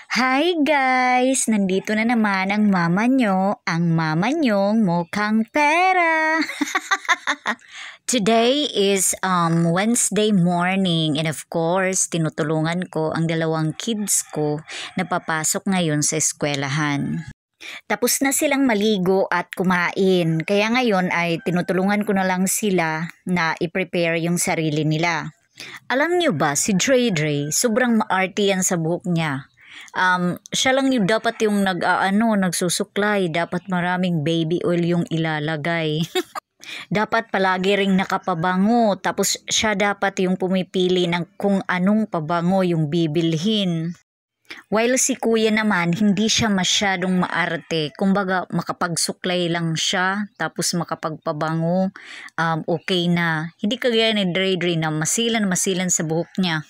Hi guys! Nandito na naman ang mama nyo, ang mama nyong mukhang pera. Today is Wednesday morning and of course, tinutulungan ko ang dalawang kids ko na papasok ngayon sa eskwelahan. Tapos na silang maligo at kumain, kaya ngayon ay tinutulungan ko na lang sila na i-prepare yung sarili nila. Alam niyo ba, si Dre, sobrang maarte yan sa buhok niya. Siya lang yung dapat yung nagsusuklay, dapat maraming baby oil yung ilalagay. Dapat palagi ring nakapabango, tapos siya dapat yung pumipili ng kung anong pabango yung bibilhin. While si kuya naman, hindi siya masyadong maarte. Kumbaga, makapagsuklay lang siya, tapos makapagpabango, okay na. Hindi kagaya ni Dre na masilan sa buhok niya.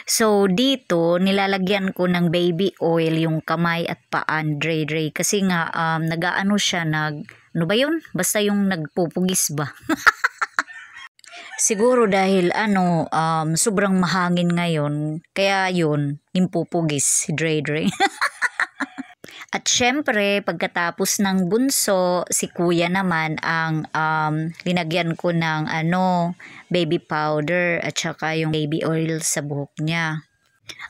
So, dito, nilalagyan ko ng baby oil yung kamay at paan, Dre. Kasi nga, nag-aano siya, ano ba yun? Basta yung nagpupugis ba? Siguro dahil sobrang mahangin ngayon, kaya yun, yung pupugis, Dre. At syempre, pagkatapos ng bunso, si kuya naman ang linagyan ko ng baby powder at saka yung baby oil sa buhok niya.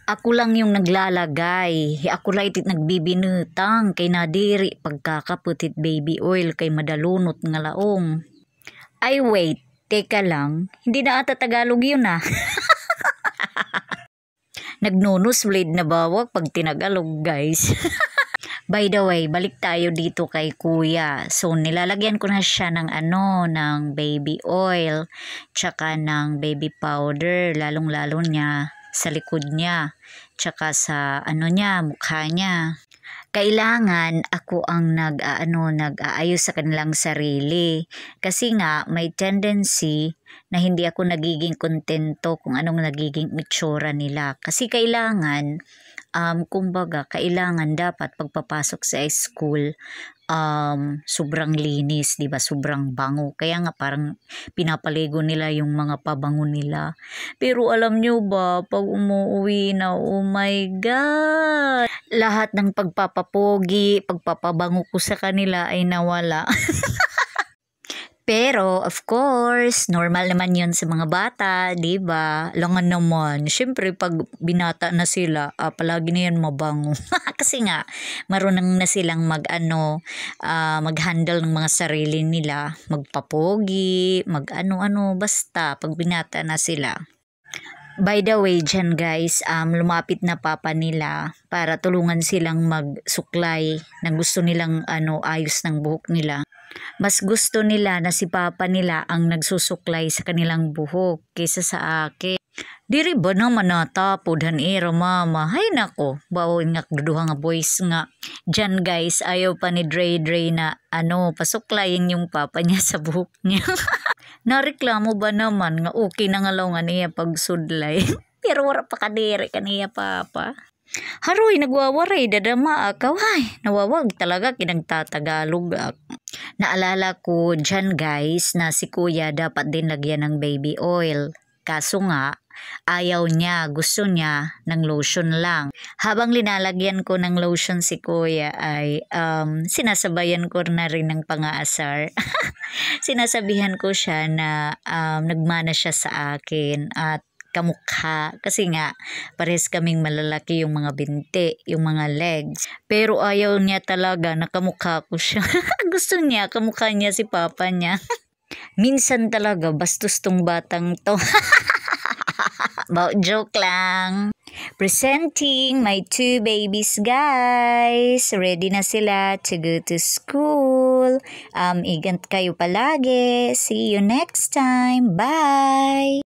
Ako lang yung naglalagay. Ako lang itit nagbibinutang kay nadiri pagkakaputit baby oil kay madalunot nga laong. Ay wait, teka lang. Hindi na ata Tagalog yun ah. Nagnunus blade na bawag pag tinagalog guys. By the way, balik tayo dito kay kuya. So, nilalagyan ko na siya ng ng baby oil, tsaka ng baby powder, lalong-lalo niya sa likod niya, tsaka sa mukha niya. Kailangan ako ang nag-aayos sa kanilang sarili. Kasi nga, may tendency na hindi ako nagiging kontento kung anong nagiging itsura nila. Kasi kailangan, kumbaga, kailangan dapat pagpapasok sa school, sobrang linis, di ba? Sobrang bango. Kaya nga parang pinapaligo nila yung mga pabango nila. Pero alam nyo ba, pag umuwi na, oh my God! Lahat ng pagpapapogi, pagpapabango ko sa kanila ay nawala. Pero, of course, normal naman yun sa mga bata, di ba? Langan naman. Siyempre, pag binata na sila, palagi na yan mabango. Kasi nga, marunong na silang mag-handle ng mga sarili nila. Magpapogi, basta, pag binata na sila. By the way, dyan guys, lumapit na papa nila para tulungan silang magsuklay na gusto nilang ayos ng buhok nila. Mas gusto nila na si papa nila ang nagsusuklay sa kanilang buhok kaysa sa akin. Diri ba naman natapod hanira mama? Hay nako, bawon nga duduha nga boys nga. Diyan guys, ayaw pa ni Dre na pasuklayin yung papa niya sa buhok niya. Nareklamo ba naman nga okay na nga law nga niya pagsudlay? Pero wala pa kadiri kaniya papa. Haroy, nagwawaray, dadama akaw. Ay, nawawag talaga kinagtatagalog. Naalala ko dyan guys na si kuya dapat din lagyan ng baby oil. Kaso nga, ayaw niya, gusto niya ng lotion lang. Habang linalagyan ko ng lotion si kuya ay sinasabayan ko na rin ng pangaasar. Sinasabihan ko siya na nagmana siya sa akin at kamukha kasi nga pares kaming malalaki yung mga binti, yung mga legs, pero ayaw niya talaga na kamukha ko siya. Gusto niya kamukha niya si papa niya. Minsan talaga bastos tong batang to. Joke lang. Presenting my two babies guys. Ready na sila to go to school. Ingat kayo palagi. See you next time. Bye.